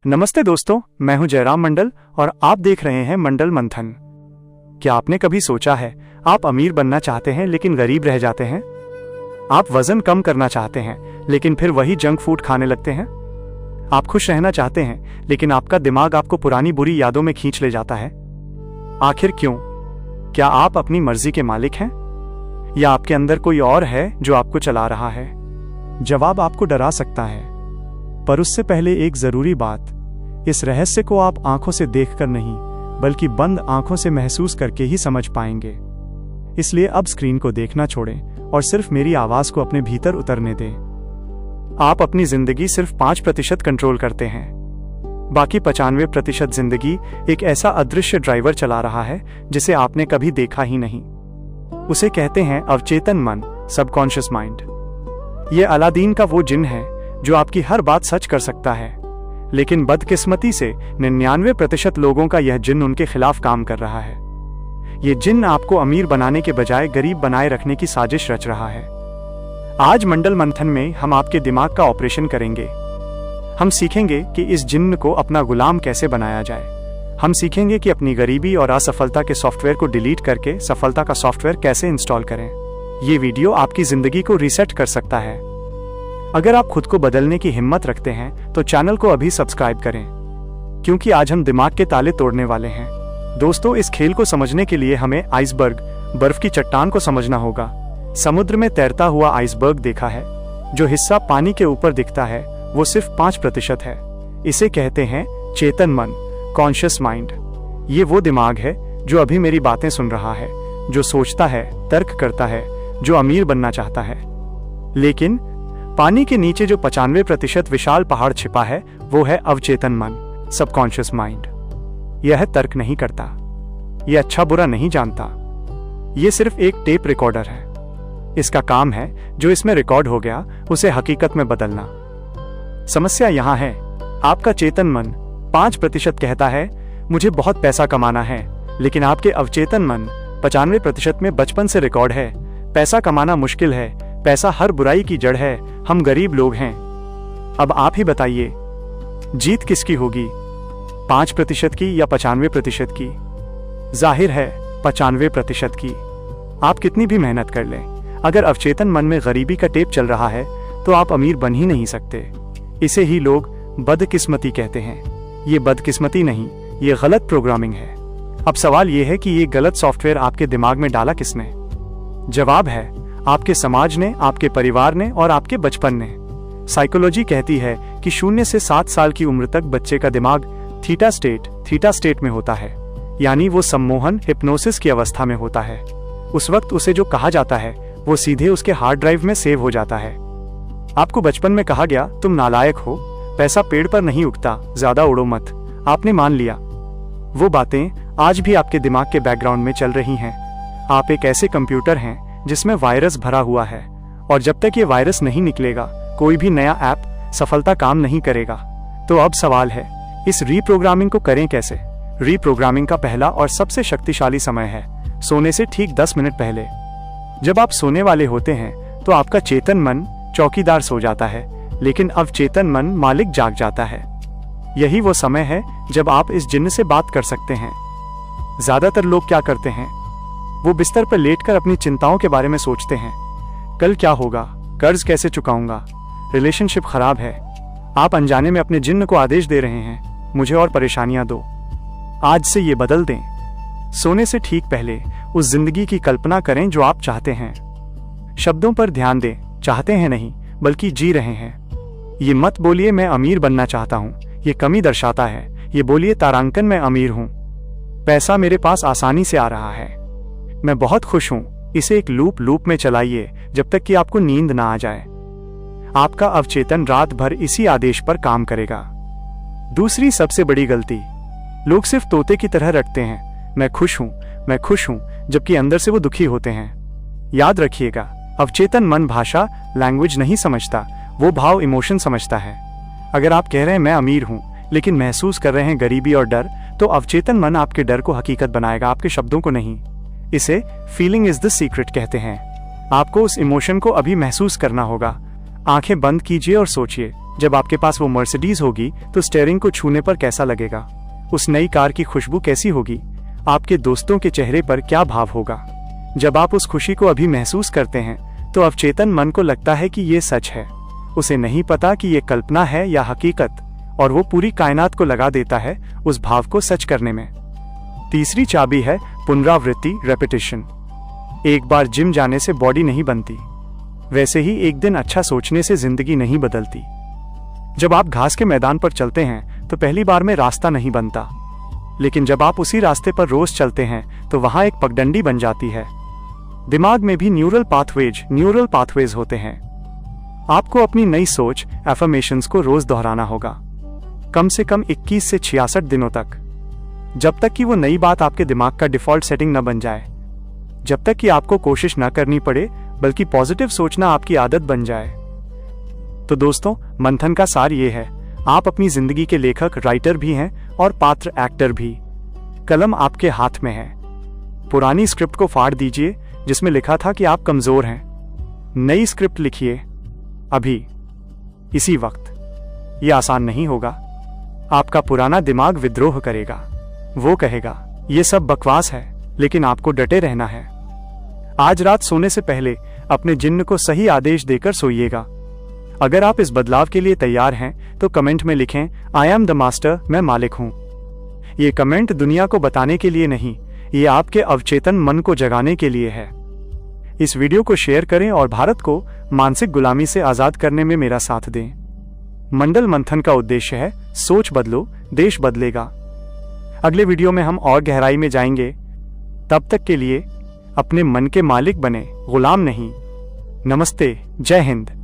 नमस्ते दोस्तों, मैं हूं जयराम मंडल और आप देख रहे हैं मंडल मंथन। क्या आपने कभी सोचा है आप अमीर बनना चाहते हैं लेकिन गरीब रह जाते हैं? आप वजन कम करना चाहते हैं लेकिन फिर वही जंक फूड खाने लगते हैं? आप खुश रहना चाहते हैं लेकिन आपका दिमाग आपको पुरानी बुरी यादों में खींच ले जाता है। आखिर क्यों? क्या आप अपनी मर्जी के मालिक हैं या आपके अंदर कोई और है जो आपको चला रहा है? जवाब आपको डरा सकता है, पर उससे पहले एक जरूरी बात, इस रहस्य को आप आंखों से देखकर नहीं बल्कि बंद आंखों से महसूस करके ही समझ पाएंगे। इसलिए अब स्क्रीन को देखना छोड़ें और सिर्फ मेरी आवाज को अपने भीतर उतरने दें। आप अपनी जिंदगी सिर्फ 5% कंट्रोल करते हैं, बाकी 95% जिंदगी एक ऐसा अदृश्य ड्राइवर चला रहा है जिसे आपने कभी देखा ही नहीं। उसे कहते हैं अवचेतन मन, सबकॉन्शियस माइंड। यह अलादीन का वो जिन्न है जो आपकी हर बात सच कर सकता है, लेकिन बदकिस्मती से 99% लोगों का यह जिन्न उनके खिलाफ काम कर रहा है। यह जिन्न आपको अमीर बनाने के बजाय गरीब बनाए रखने की साजिश रच रहा है। आज मंडल मंथन में हम आपके दिमाग का ऑपरेशन करेंगे। हम सीखेंगे कि इस जिन्न को अपना गुलाम कैसे बनाया जाए। हम सीखेंगे कि अपनी गरीबी और असफलता के सॉफ्टवेयर को डिलीट करके सफलता का सॉफ्टवेयर कैसे इंस्टॉल करें। ये वीडियो आपकी जिंदगी को रीसेट कर सकता है। अगर आप खुद को बदलने की हिम्मत रखते हैं तो चैनल को अभी सब्सक्राइब करें, क्योंकि आज हम दिमाग के ताले तोड़ने वाले हैं। दोस्तों, इस खेल को समझने के लिए हमें आइसबर्ग, बर्फ की चट्टान को समझना होगा। समुद्र में तैरता हुआ आइसबर्ग देखा है? जो हिस्सा पानी के ऊपर दिखता है वो सिर्फ 5% है। इसे कहते हैं चेतन मन, कॉन्शियस माइंड। ये वो दिमाग है जो अभी मेरी बातें सुन रहा है, जो सोचता है, तर्क करता है, जो अमीर बनना चाहता है। लेकिन पानी के नीचे जो 95% विशाल पहाड़ छिपा है वो है अवचेतन मन, सबकॉन्शियस माइंड। यह तर्क नहीं करता, यह अच्छा बुरा नहीं जानता, यह सिर्फ एक टेप रिकॉर्डर है। इसका काम है जो इसमें रिकॉर्ड हो गया उसे हकीकत में बदलना। समस्या यहां है, आपका चेतन मन 5% कहता है मुझे बहुत पैसा कमाना है, लेकिन आपके अवचेतन मन 95% में बचपन से रिकॉर्ड है पैसा कमाना मुश्किल है, पैसा हर बुराई की जड़ है, हम गरीब लोग हैं। अब आप ही बताइए, जीत किसकी होगी, 5% की या 95% की? जाहिर है 95% की। आप कितनी भी मेहनत कर लें, अगर अवचेतन मन में गरीबी का टेप चल रहा है तो आप अमीर बन ही नहीं सकते। इसे ही लोग बदकिस्मती कहते हैं। ये बदकिस्मती नहीं, ये गलत प्रोग्रामिंग है। अब सवाल यह है कि ये गलत सॉफ्टवेयर आपके दिमाग में डाला किसने? जवाब है आपके समाज ने, आपके परिवार ने और आपके बचपन ने। साइकोलॉजी कहती है कि 0 से 7 साल की उम्र तक बच्चे का दिमाग थीटा स्टेट में होता है, यानी वो सम्मोहन, हिप्नोसिस की अवस्था में होता है। उस वक्त उसे जो कहा जाता है वो सीधे उसके हार्ड ड्राइव में सेव हो जाता है। आपको बचपन में कहा गया तुम नालायक हो, पैसा पेड़ पर नहीं उगता, ज्यादा उड़ो मत। आपने मान लिया। वो बातें आज भी आपके दिमाग के बैकग्राउंड में चल रही हैं। आप एक ऐसे कंप्यूटर हैं जिसमें वायरस भरा हुआ है, और जब तक ये वायरस नहीं निकलेगा कोई भी नया ऐप सफलता काम नहीं करेगा। तो अब सवाल है, इस रीप्रोग्रामिंग को करें कैसे? रीप्रोग्रामिंग का पहला और सबसे शक्तिशाली समय है सोने से ठीक 10 मिनट पहले। जब आप सोने वाले होते हैं तो आपका चेतन मन चौकीदार सो जाता है, लेकिन अवचेतन मन मालिक जाग जाता है। यही वो समय है जब आप इस जिन्न से बात कर सकते हैं। ज्यादातर लोग क्या करते हैं, वो बिस्तर पर लेटकर अपनी चिंताओं के बारे में सोचते हैं। कल क्या होगा, कर्ज कैसे चुकाऊंगा, रिलेशनशिप खराब है। आप अनजाने में अपने जिन्न को आदेश दे रहे हैं, मुझे और परेशानियां दो। आज से ये बदल दें। सोने से ठीक पहले उस जिंदगी की कल्पना करें जो आप चाहते हैं। शब्दों पर ध्यान दें, चाहते हैं नहीं बल्कि जी रहे हैं। ये मत बोलिए मैं अमीर बनना चाहता हूं, ये कमी दर्शाता है। ये बोलिए तारांकन मैं अमीर हूं, पैसा मेरे पास आसानी से आ रहा है, मैं बहुत खुश हूं। इसे एक लूप में चलाइए जब तक कि आपको नींद ना आ जाए। आपका अवचेतन रात भर इसी आदेश पर काम करेगा। दूसरी सबसे बड़ी गलती, लोग सिर्फ तोते की तरह रटते हैं, मैं खुश हूं, मैं खुश हूं, जबकि अंदर से वो दुखी होते हैं। याद रखिएगा, अवचेतन मन भाषा, लैंग्वेज नहीं समझता, वो भाव, इमोशन समझता है। अगर आप कह रहे हैं मैं अमीर हूं लेकिन महसूस कर रहे हैं गरीबी और डर, तो अवचेतन मन आपके डर को हकीकत बनाएगा, आपके शब्दों को नहीं। इसे फीलिंग इज द सीक्रेट कहते हैं। आपको उस इमोशन को अभी महसूस करना होगा। आंखें बंद कीजिए और सोचिए, जब आपके पास वो मर्सिडीज होगी तो स्टीयरिंग को छूने पर कैसा लगेगा? उस नई कार की खुशबू कैसी होगी? आपके दोस्तों के चेहरे पर क्या भाव होगा? जब आप उस खुशी को अभी महसूस करते हैं तो अवचेतन मन को लगता है कि ये सच है। उसे नहीं पता कि ये कल्पना है या हकीकत, और वो पूरी कायनात को लगा देता है उस भाव को सच करने में। तीसरी चाबी है पुनरावृत्ति, रेपिटेशन। एक बार जिम जाने से बॉडी नहीं बनती, वैसे ही एक दिन अच्छा सोचने से जिंदगी नहीं बदलती। जब आप घास के मैदान पर चलते हैं तो पहली बार में रास्ता नहीं बनता, लेकिन जब आप उसी रास्ते पर रोज चलते हैं तो वहां एक पगडंडी बन जाती है। दिमाग में भी न्यूरल पाथवेज होते हैं। आपको अपनी नई सोच, एफर्मेशंस को रोज दोहराना होगा, कम से कम 21 से 66 दिनों तक, जब तक कि वो नई बात आपके दिमाग का डिफॉल्ट सेटिंग न बन जाए, जब तक कि आपको कोशिश न करनी पड़े बल्कि पॉजिटिव सोचना आपकी आदत बन जाए। तो दोस्तों, मंथन का सार ये है, आप अपनी जिंदगी के लेखक, राइटर भी हैं और पात्र, एक्टर भी। कलम आपके हाथ में है। पुरानी स्क्रिप्ट को फाड़ दीजिए जिसमें लिखा था कि आप कमजोर हैं। नई स्क्रिप्ट लिखिए अभी, इसी वक्त। ये आसान नहीं होगा। आपका पुराना दिमाग विद्रोह करेगा। वो कहेगा ये सब बकवास है, लेकिन आपको डटे रहना है। आज रात सोने से पहले अपने जिन्न को सही आदेश देकर सोइएगा। अगर आप इस बदलाव के लिए तैयार हैं तो कमेंट में लिखें, आई एम द मास्टर, मैं मालिक हूं। ये कमेंट दुनिया को बताने के लिए नहीं, ये आपके अवचेतन मन को जगाने के लिए है। इस वीडियो को शेयर करें और भारत को मानसिक गुलामी से आजाद करने में मेरा साथ दें। मंडल मंथन का उद्देश्य है, सोच बदलो, देश बदलेगा। अगले वीडियो में हम और गहराई में जाएंगे। तब तक के लिए अपने मन के मालिक बने, गुलाम नहीं। नमस्ते, जय हिंद।